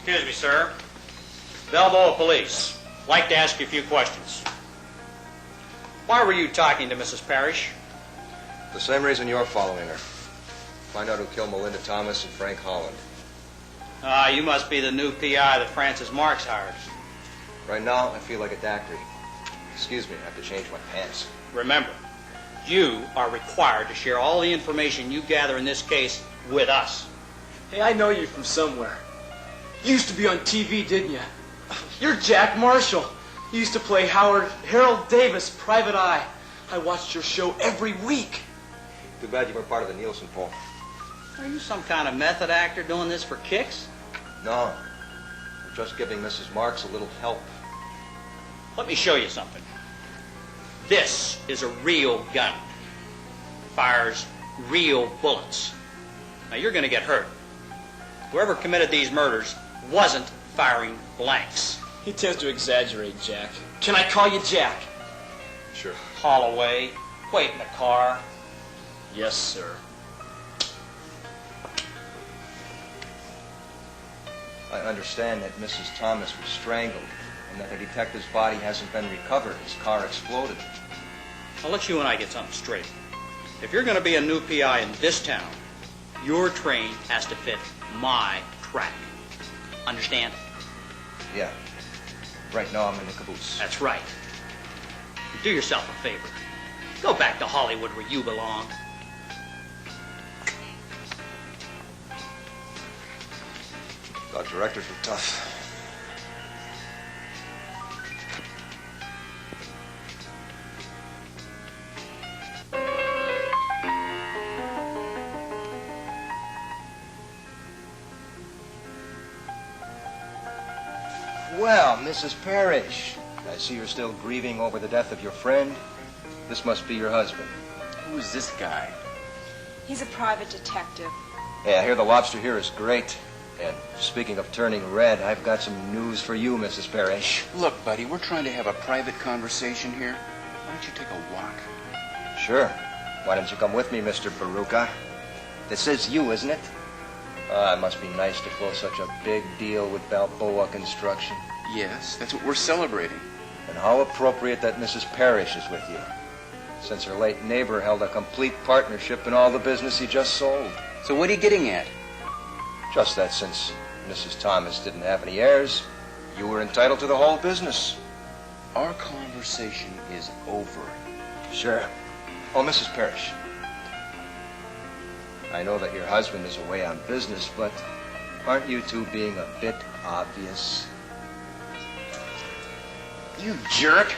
Excuse me, sir. Balboa Police. Like to ask you a few questions. Why were you talking to Mrs. Parrish? The same reason you're following her. Find out who killed Melinda Thomas and Frank Holland. You must be the new PI that Francis Marks hired. Right now, I feel like a daiquiri. Excuse me, I have to change my pants. Remember, you are required to share all the information you gather in this case with us. Hey, I know you from somewhere. You used to be on TV, didn't you? You're Jack Marshall. You used to play Harold Davis, Private Eye. I watched your show every week. Too bad you weren't part of the Nielsen poll. Are you some kind of method actor doing this for kicks? No. I'm just giving Mrs. Marks a little help. Let me show you something. This is a real gun. Fires real bullets. Now you're going to get hurt. Whoever committed these murders wasn't firing blanks. He tends to exaggerate, Jack. Can I call you Jack? Sure. Holloway, wait in the car. Yes, sir. I understand that Mrs. Thomas was strangled and that the detective's body hasn't been recovered. His car exploded. I'll let you and I get something straight. If you're going to be a new PI in this town, your train has to fit my track. Understand? Yeah. Right now I'm in the caboose. That's right. Do yourself a favor. Go back to Hollywood where you belong. Thought directors were tough. Well, Mrs. Parrish, I see you're still grieving over the death of your friend. This must be your husband. Who's this guy? He's a private detective. Yeah, I hear the lobster here is great. And speaking of turning red, I've got some news for you, Mrs. Parrish. Look, buddy, we're trying to have a private conversation here. Why don't you take a walk? Sure. Why don't you come with me, Mr. Baruka? This is you, isn't it? It must be nice to close such a big deal with Balboa Construction. Yes, that's what we're celebrating. And how appropriate that Mrs. Parrish is with you, since her late neighbor held a complete partnership in all the business he just sold. So what are you getting at? Just that since Mrs. Thomas didn't have any heirs, you were entitled to the whole business. Our conversation is over. Sure. Oh, Mrs. Parrish, I know that your husband is away on business, but aren't you two being a bit obvious? You jerk!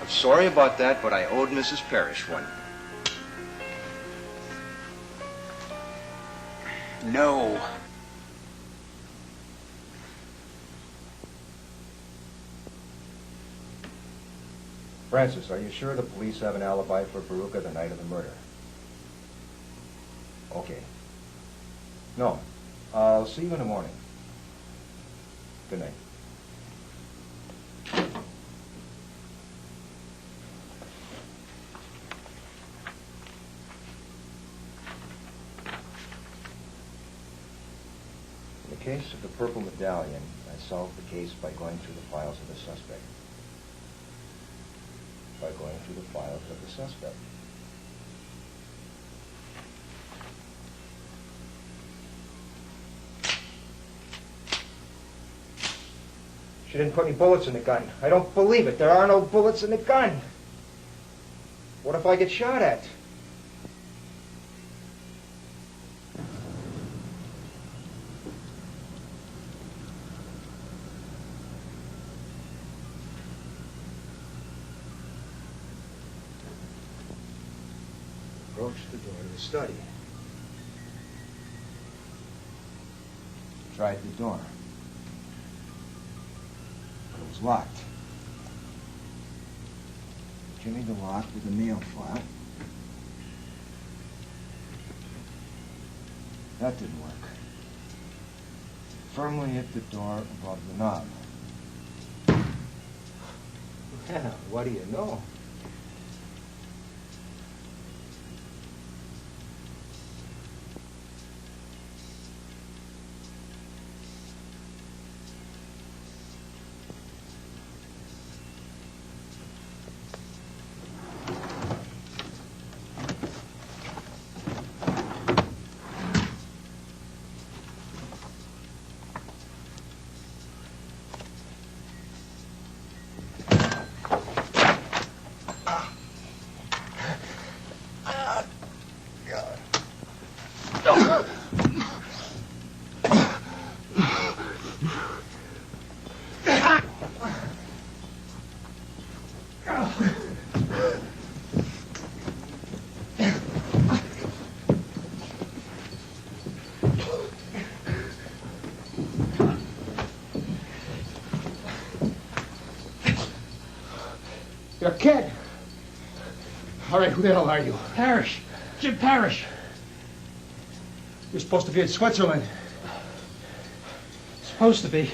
I'm sorry about that, but I owed Mrs. Parrish one. No. Francis, are you sure the police have an alibi for Baruka the night of the murder? Okay. No. I'll see you in the morning. Good night. In the case of the purple medallion, I solved the case by going through the files of the suspect. She didn't put any bullets in the gun. I don't believe it. There are no bullets in the gun. What if I get shot at? Approached the door to the study. Tried the door. But it was locked. Jimmy the lock with a nail file. That didn't work. Firmly hit the door above the knob. Well, what do you know? You're a kid. All right, who the hell are you? Parrish. Jim Parrish. You're supposed to be in Switzerland. Supposed to be.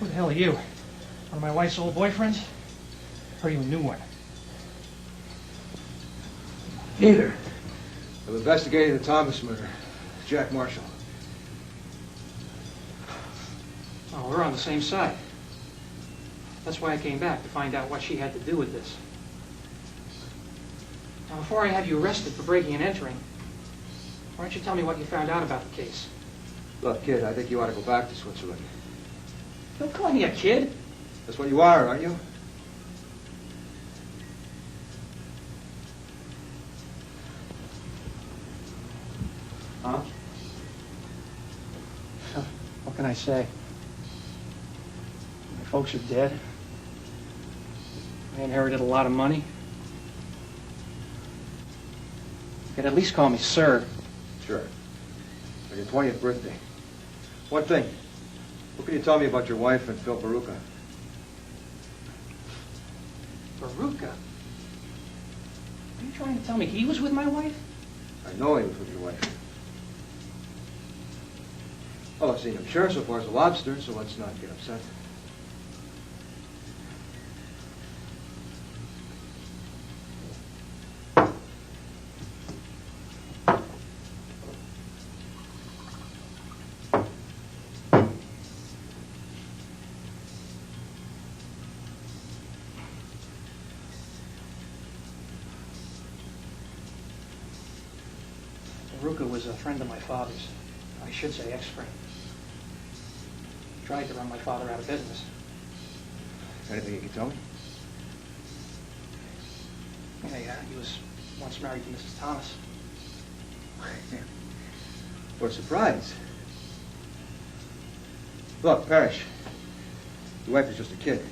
Who the hell are you? One of my wife's old boyfriends? Or are you a new one? Neither. I'm investigating the Thomas murder. Jack Marshall. Oh, we're on the same side. That's why I came back, to find out what she had to do with this. Now, before I have you arrested for breaking and entering, why don't you tell me what you found out about the case? Look, kid, I think you ought to go back to Switzerland. Don't call me a kid. That's what you are, aren't you? Huh? What can I say? My folks are dead. I inherited a lot of money. You could at least call me sir. Sure. For your 20th birthday. One thing. What can you tell me about your wife and Phil Baruka? Baruka? Are you trying to tell me he was with my wife? I know he was with your wife. Well, I've seen him share so far as a lobster, so let's not get upset. Baruka was a friend of my father's. I should say ex-friend. Tried to run my father out of business. Anything you can tell me? Yeah, he was once married to Mrs. Thomas. What a surprise. Look, Parrish, your wife is just a kid.